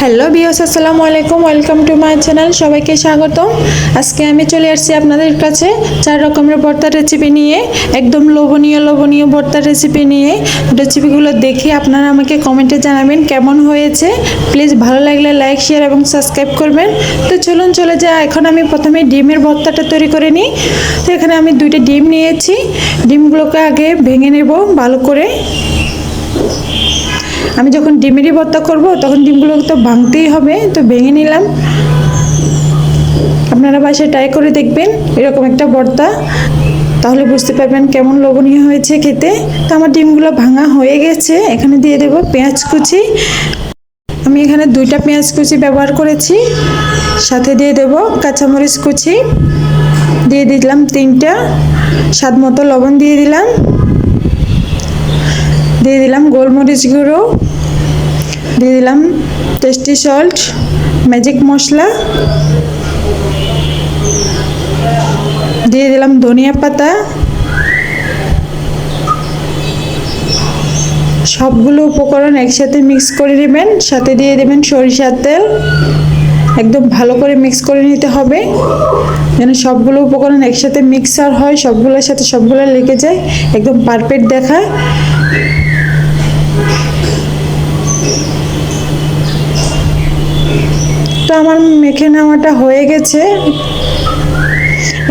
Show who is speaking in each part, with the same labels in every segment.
Speaker 1: Hello viewers, আসসালামু আলাইকুম। Welcome to my channel. সবাইকে স্বাগতম। আজকে আমি চলে আসছি আপনাদের কাছে 4 রকমের ভর্তার রেসিপি নিয়ে, একদম লোভনীয় ভর্তার রেসিপি নিয়ে। রেসিপিগুলো দেখে আপনারা আমাকে কমেন্টে জানাবেন কেমন হয়েছে। প্লিজ ভালো লাগলে লাইক, শেয়ার এবং সাবস্ক্রাইব করবেন। তো চলুন চলে যাই। এখন আমি প্রথমে ডিমের ভর্তাটা তৈরি করে নিই। তো এখানে আমি 2টা ডিম নিয়েছি। ডিমগুলোকে আগে ভেঙে নেব ভালো করে। আমি যখন ডিমেরই ভর্তা করব তখন ডিমগুলো তো ভাঙতেই হবে, তো ভেঙে নিলাম। আপনারা বাসায় ট্রাই করে দেখবেন এরকম একটা ভর্তা, তাহলে বুঝতে পারবেন কেমন লোভনীয় হয়েছে খেতে। তো আমার ডিমগুলো ভাঙা হয়ে গেছে। এখানে দিয়ে দেব পেঁয়াজ কুচি। আমি এখানে 2টা পেঁয়াজ কুচি ব্যবহার করেছি। সাথে দিয়ে দেব কাঁচামরিচ কুচি, দিয়ে দিলাম 3টা, স্বাদ মতো লবণ দিয়ে দিলাম, দিয়ে দিলাম গোলমরিচ গুঁড়ো, দিয়ে দিলাম টেস্টি সল্ট, ম্যাজিক মশলা, দিয়ে দিলাম ধনিয়া পাতা। সবগুলো উপকরণ একসাথে মিক্স করে নেবেন। সাথে দিয়ে দেবেন সরিষার তেল। একদম ভালো করে মিক্স করে নিতে হবে যেন সবগুলো উপকরণ একসাথে মিক্সার হয়, সবগুলোর সাথে সবগুলো লেগে যায়, একদম পারফেক্ট দেখায়। তো আমার মেখে নেওয়াটা হয়ে গেছে।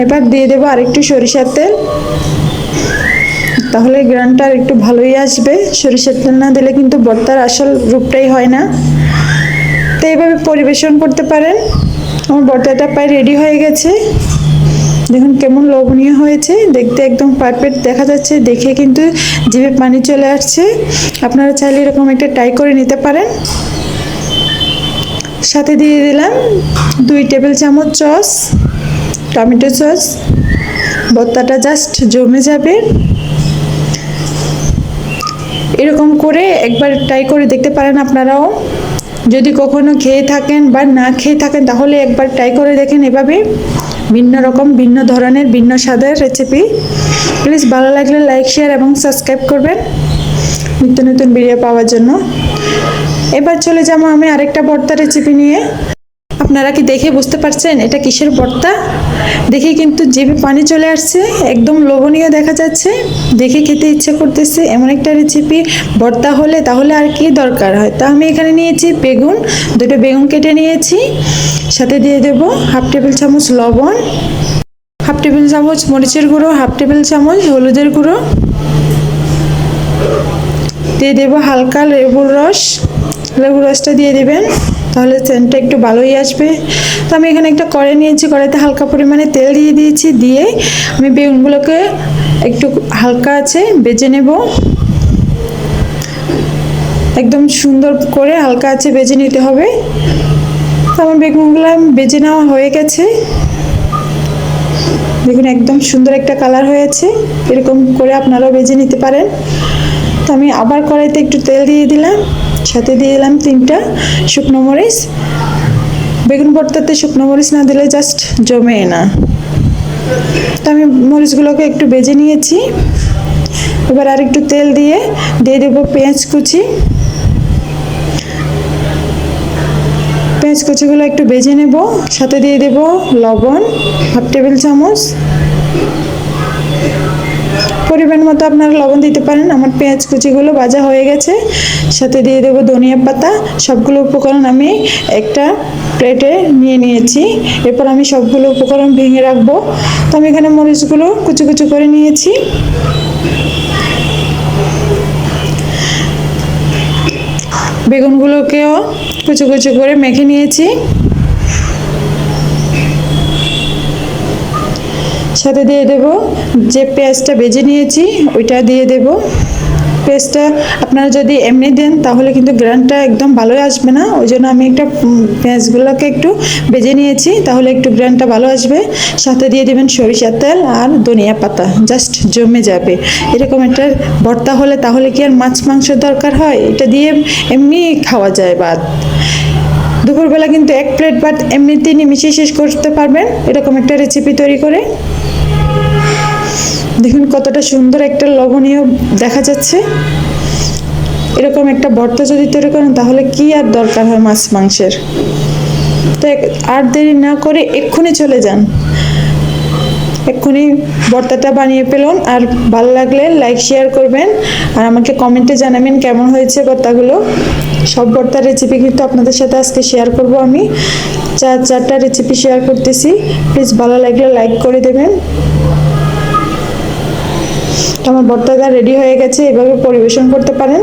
Speaker 1: এবার দিয়ে দেবো আরেকটু সরিষার তেল, তাহলে গ্রানটা আর একটু ভালোই আসবে। সরিষার তেল না দিলে কিন্তু ভর্তার আসল রূপটাই হয় না। তো এইভাবে পরিবেশন করতে পারেন। আমার ভর্তাটা প্রায় রেডি হয়ে গেছে। দেখুন কেমন লোভনীয় হয়েছে, দেখতে একদম পারফেক্ট দেখা যাচ্ছে। দেখে কিন্তু জিভে পানি চলে আসছে। আপনারা চাইলে এরকম একটা ট্রাই করে নিতে পারেন। সাথে দিয়ে দিলাম 2 টেবিল চামচ সস, টমেটো সস। ভর্তাটা জাস্ট জমে যাবে। এরকম করে একবার ট্রাই করে দেখতে পারেন আপনারাও। যদি কখনো খেয়ে থাকেন বা না খেয়ে থাকেন তাহলে একবার ট্রাই করে দেখেন এভাবে। ভিন্ন রকম, ভিন্ন ধরনের, ভিন্ন স্বাদের রেসিপি। প্লিজ ভালো লাগলে লাইক, শেয়ার এবং সাবস্ক্রাইব করবেন নিত্য নতুন ভিডিও পাওয়ার জন্য। এবার চলে যাবো আমি আরেকটা ভর্তা রেসিপি নিয়ে। আপনারা কি দেখে বুঝতে পারছেন এটা কিসের ভর্তা? দেখে কিন্তু জিভে পানি চলে আসছে, একদম লোভনীয় দেখা যাচ্ছে। দেখে খেতে ইচ্ছে করতেছে। এমন একটা রেসিপি ভর্তা হলে তাহলে আর কি দরকার হয়। তা আমি এখানে নিয়েছি বেগুন, 2টো বেগুন কেটে নিয়েছি। সাথে দিয়ে দেব 1/2 টেবিল চামচ লবণ, 1/2 টেবিল চামচ মরিচের গুঁড়ো, 1/2 টেবিল চামচ হলুদের গুঁড়ো, দিয়ে দেব হালকা লেবুর রস। লেবুর রসটা দিয়ে দেবেন, তাহলে সেন্টটা একটু ভালোই আসবে। তো আমি এখানে একটা কড়াই নিয়েছি, কড়াইতে হালকা পরিমাণে তেল দিয়ে দিয়েছি। দিয়ে আমি বেগুনগুলোকে একটু হালকা আছে ভেজে নেব। একদম সুন্দর করে হালকা আছে ভেজে নিতে হবে। তো আমার বেগুনগুলো ভেজে নেওয়া হয়ে গেছে। দেখুন একদম সুন্দর একটা কালার হয়েছে। এরকম করে আপনারাও ভেজে নিতে পারেন। তো আমি আবার কড়াইতে একটু তেল দিয়ে দিলাম। সাথে দিয়ে দিলাম 3টা শুকনো মরিচ। বেগুন ভর্তাতে শুকনো মরিচ না দিলে জাস্ট জমে না। তো আমি মরিচগুলোকে একটু ভেজে নিয়েছি। এবার আর একটু তেল দিয়ে দেব পেঁয়াজ কুচি। পেঁয়াজ কুচিগুলো একটু ভেজে নেব। সাথে দিয়ে দেব লবণ 1/2 টেবিল চামচ। পরিমাণ মতো আপনারা লবণ দিতে পারেন। আমার পেঁয়াজ কুচিগুলো ভাজা হয়ে গেছে। সাথে দিয়ে দেব ধনিয়া পাতা। সবগুলো উপকরণ আমি একটা প্লেটে নিয়ে নিয়েছি। এরপর আমি সবগুলো উপকরণ ভেঙে রাখবো। তো আমি এখানে মরিচগুলো কুচি কুচি করে নিয়েছি। বেগুনগুলোকেও কুচি কুচি করে মেখে নিয়েছি। সাথে দিয়ে দেব যে পেঁয়াজটা ভেজে নিয়েছি, ওইটা দিয়ে দেব। পেঁয়াজটা আপনারা যদি এমনি দেন তাহলে কিন্তু গ্রানটা একদম ভালোই আসবে না। ওই জন্য আমি একটা পেঁয়াজগুলোকে একটু ভেজে নিয়েছি, তাহলে একটু গ্রানটা ভালো আসবে। সাথে দিয়ে দেবেন সরিষার তেল আর ধনিয়া পাতা, জাস্ট জমে যাবে। এরকম একটা ভর্তা হলে তাহলে কি আর মাছ মাংস দরকার হয়? এটা দিয়ে এমনি খাওয়া যায় ভাত। দুপুরবেলা কিন্তু 1 প্লেট ভাত এমনিতেই নিমিশে শেষ করতে পারবেন এরকম একটা রেসিপি তৈরি করে। দেখুন কতটা সুন্দর একটা লোভনীয় দেখা যাচ্ছে। এরকম একটা ভর্তা যদি তৈরি করেন তাহলে কি আর দরকার হয় মাছ মাংসের। তো আর দেরি না করে এক্ষুনি চলে যান, এক্ষুনি ভর্তাটা বানিয়ে ফেলুন। আর ভালো লাগলে লাইক শেয়ার করবেন আর আমাকে কমেন্টে জানাবেন কেমন হয়েছে ভর্তাগুলো। সব ভর্তার রেসিপি কিন্তু আপনাদের সাথে আজকে শেয়ার করব আমি, 4টা রেসিপি শেয়ার করতেছি। প্লিজ ভালো লাগলে লাইক করে দেবেন। আমার ভর্তাটা রেডি হয়ে গেছে, এভাবে পরিবেশন করতে পারেন।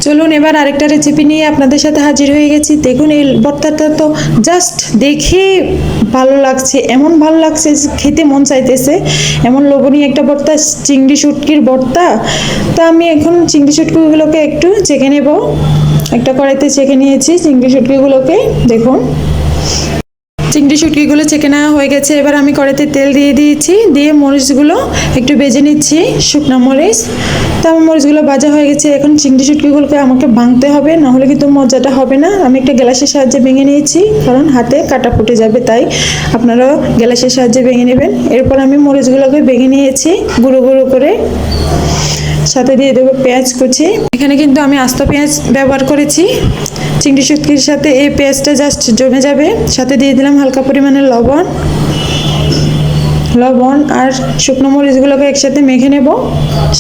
Speaker 1: চলুন এবার আরেকটা রেসিপি নিয়ে আপনাদের সাথে হাজির হয়ে গেছি। দেখুন এই ভর্তাটা তো জাস্ট দেখে ভালো লাগছে, এমন ভালো লাগছে খেতে মন চাইতেছে, এমন লোভনীয় একটা ভর্তা, চিংড়ি শুটকির ভর্তা। তো আমি এখন চিংড়ি শুটকিগুলোকে একটু চেখে নেব। একটা কড়াইতে চেখে নিয়েছি চিংড়ি শুটকিগুলোকে। দেখুন চিংড়ি শুটকিগুলো চেকে নেওয়া হয়ে গেছে। এবার আমি কড়াইতে তেল দিয়ে দিয়েছি, দিয়ে মরিচগুলো একটু ভেজে নিচ্ছি, শুকনো মরিচ। তো আমার মরিচগুলো ভাজা হয়ে গেছে। এখন চিংড়ি শুটকিগুলোকে আমাকে ভাঙতে হবে, নাহলে কিন্তু মজাটা হবে না। আমি একটা গ্লাসের সাহায্যে ভেঙে নিয়েছি, কারণ হাতে কাটা ফুটে যাবে, তাই আপনারাও গ্লাসের সাহায্যে ভেঙে নেবেন। এরপর আমি মরিচগুলোকে ভেঙে নিয়েছি গুঁড়ো গুঁড়ো করে। সাথে দিয়ে দেবো পেঁয়াজ কুচি। এখানে কিন্তু আমি আস্ত পেঁয়াজ ব্যবহার করেছি। চিংড়ি শুটকির সাথে এই পেঁয়াজটা জাস্ট জমে যাবে। সাথে দিয়ে দিলাম হালকা পরিমাণে লবণ আর শুকনো মরিচগুলোকে একসাথে মেখে নেব।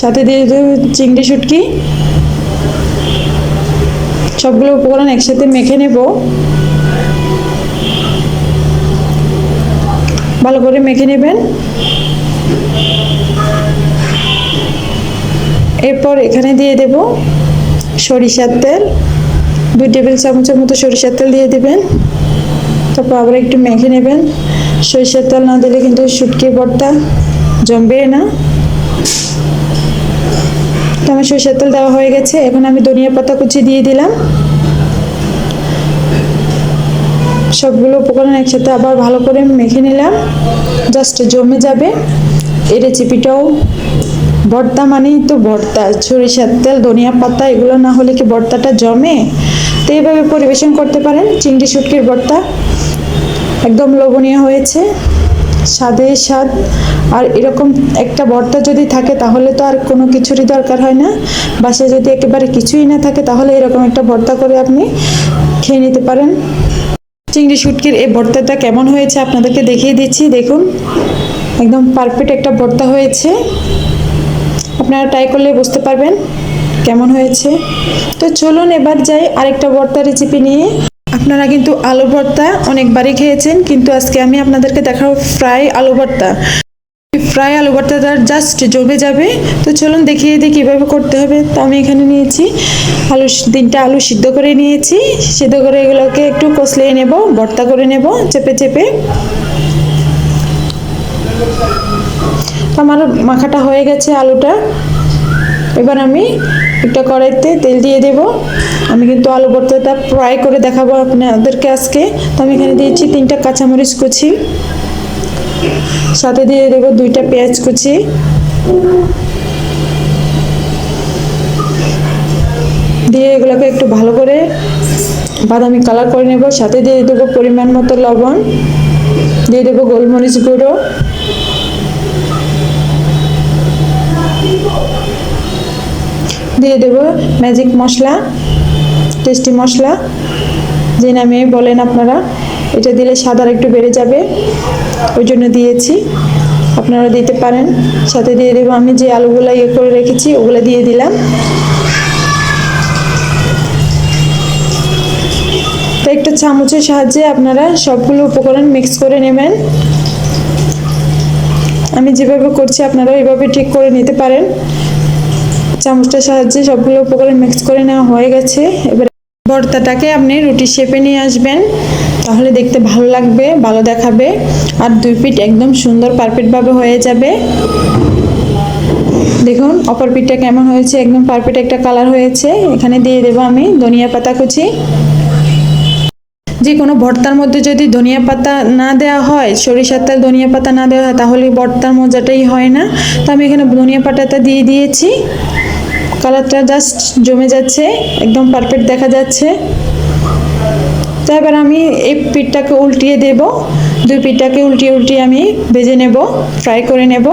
Speaker 1: সাথে দিয়ে দেবো চিংড়ি শুটকি। সবগুলো উপকরণ একসাথে মেখে নেব, ভালো করে মেখে নেবেন। এরপর এখানে দিয়ে দেব সরিষার তেল, 2 টেবিল চামচের মতো সরিষার তেল দিয়ে দেবেন। তারপর আবার একটু মেখে নেবেন। সরিষার তেল না দিলে কিন্তু শুটকি ভর্তা জমবে না। তো আমার সরিষার তেল দেওয়া হয়ে গেছে। এখন আমি ধনিয়া পাতা কুচি দিয়ে দিলাম। সবগুলো উপকরণ একসাথে আবার ভালো করে মেখে নিলাম, জাস্ট জমে যাবে। এই রেসিপিটাও ভর্তা মানেই তো ভর্তা, সরিষার তেল ধনিয়া পাতা এগুলো না হলে কি ভর্তাটা জমে? তো এইভাবে পরিবেশন করতে পারেন চিংড়ি শুটকির ভর্তা। একদম লোভনীয় হয়েছে, স্বাদে স্বাদ। আর এরকম একটা ভর্তা যদি থাকে তাহলে তো আর কোনো কিছুরই দরকার হয় না। বাসায় যদি একেবারে কিছুই না থাকে তাহলে এরকম একটা ভর্তা করে আপনি খেয়ে নিতে পারেন। চিংড়ি শুটকির এই ভর্তাটা কেমন হয়েছে আপনাদেরকে দেখিয়ে দিচ্ছি। দেখুন একদম পারফেক্ট একটা ভর্তা হয়েছে। আপনারা ট্রাই করলে বুঝতে পারবেন কেমন হয়েছে। তো চলুন এবার যাই আরেকটা ভর্তা রেসিপি নিয়ে। আপনারা কিন্তু আলু ভর্তা অনেকবারই খেয়েছেন, কিন্তু আজকে আমি আপনাদেরকে দেখাবো ফ্রাই আলু ভর্তা। ফ্রাই আলু ভর্তাটা জাস্ট জমে যাবে। তো চলুন দেখিয়ে দিই কীভাবে করতে হবে। তো আমি এখানে নিয়েছি 3টা আলু সিদ্ধ করে নিয়েছি। সিদ্ধ করে এগুলোকে একটু কষলিয়ে নেব, ভর্তা করে নেব চেপে চেপে। আমার মাখাটা হয়ে গেছে আলুটা। এবার আমি একটা কড়াইতে তেল দিয়ে দেব। আমি কিন্তু আলু ভর্তাটা ফ্রাই করে দেখাবো আপনাদেরকে আজকে। তো আমি এখানে দিয়েছি 3টা কাঁচামরিচ কুচি, সাথে দিয়ে দেব 2টা পেঁয়াজ কুচি, দিয়ে এগুলোকে একটু ভালো করে বাদামি কালার করে নেব। সাথে দিয়ে দেবো পরিমাণ মতো লবণ, দিয়ে দেবো গোলমরিচ গুঁড়ো, দিয়ে দেবো ম্যাজিক মশলা, টেস্টি মশলা যে নামে বলেন আপনারা। এটা দিলে স্বাদ আর একটু বেড়ে যাবে, ওই জন্য দিয়েছি, আপনারা দিতে পারেন। সাথে দিয়ে দেবো আমি যে আলুগুলো করে রেখেছি ওগুলো দিয়ে দিলাম। তো একটা চামচের সাহায্যে আপনারা সবগুলো উপকরণ মিক্স করে নেবেন। আমি যেভাবে করছি আপনারা এইভাবে ঠিক করে নিতে পারেন। চামচটার সাহায্যে সবগুলো উপকরণ মিক্স করে নেওয়া হয়ে গেছে। এবার ভর্তাটাকে আপনি রুটির শেপে নিয়ে আসবেন, তাহলে দেখতে ভালো লাগবে, ভালো দেখাবে, আর 2 পিঠ একদম সুন্দর পারফেক্টভাবে হয়ে যাবে। দেখুন অপর পিঠটা কেমন হয়েছে, একদম পারফেক্ট একটা কালার হয়েছে। এখানে দিয়ে দেবো আমি ধনিয়া পাতা কুচি। যে কোনো ভর্তার মধ্যে যদি ধনিয়া পাতা না দেওয়া হয়, সরিষার তেল ধনিয়া পাতা না দেওয়া হয়, তাহলে ভর্তার মজাটাই হয় না। তো আমি এখানে ধনিয়া পাতাটা দিয়ে দিয়েছি। কালারটা জাস্ট জমে যাচ্ছে, একদম পারফেক্ট দেখা যাচ্ছে। তো এবার আমি এই পিঠটাকে উল্টিয়ে দেব। 2 পিঠটাকে উল্টিয়ে উল্টিয়ে আমি ভেজে নেব, ফ্রাই করে নেব।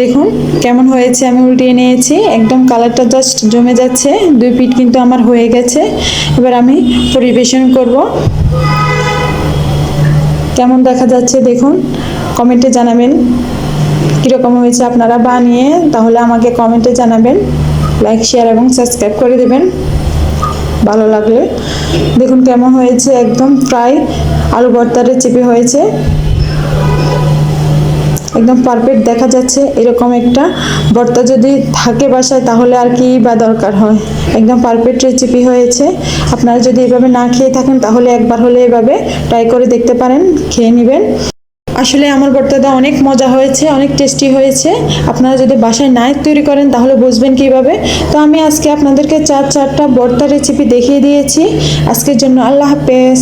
Speaker 1: দেখুন কেমন হয়েছে, আমি উল্টিয়ে নিয়েছি, একদম কালারটা জাস্ট জমে যাচ্ছে। 2 পিঠ কিন্তু আমার হয়ে গেছে। এবার আমি পরিবেশন করব। কেমন দেখা যাচ্ছে দেখুন, কমেন্টে জানাবেন কীরকম হয়েছে। আপনারা বানিয়ে তাহলে আমাকে কমেন্টে জানাবেন, লাইক শেয়ার এবং সাবস্ক্রাইব করে দেবেন ভালো লাগলে। দেখুন কেমন হয়েছে, একদম ফ্রাই আলু ভর্তার রেসিপি হয়েছে, একদম পারফেক্ট দেখা যাচ্ছে। এরকম একটা ভর্তা যদি থাকে বাসায় তাহলে আর কি বা দরকার হয়। একদম পারফেক্ট রেসিপি হয়েছে। আপনারা যদি এভাবে না খেয়ে থাকেন তাহলে একবার হলে এভাবে ট্রাই করে দেখতে পারেন, খেয়ে নেবেন। আসলে আমার ভর্তাটা অনেক মজা হয়েছে, অনেক টেস্টি হয়েছে। আপনারা যদি বাসায় না তৈরি করেন তাহলে বুঝবেন কিভাবে। তো আমি আজকে আপনাদেরকে চারটা ভর্তা রেসিপি দেখিয়ে দিয়েছি। আজকের জন্য আল্লাহ হাফেজ।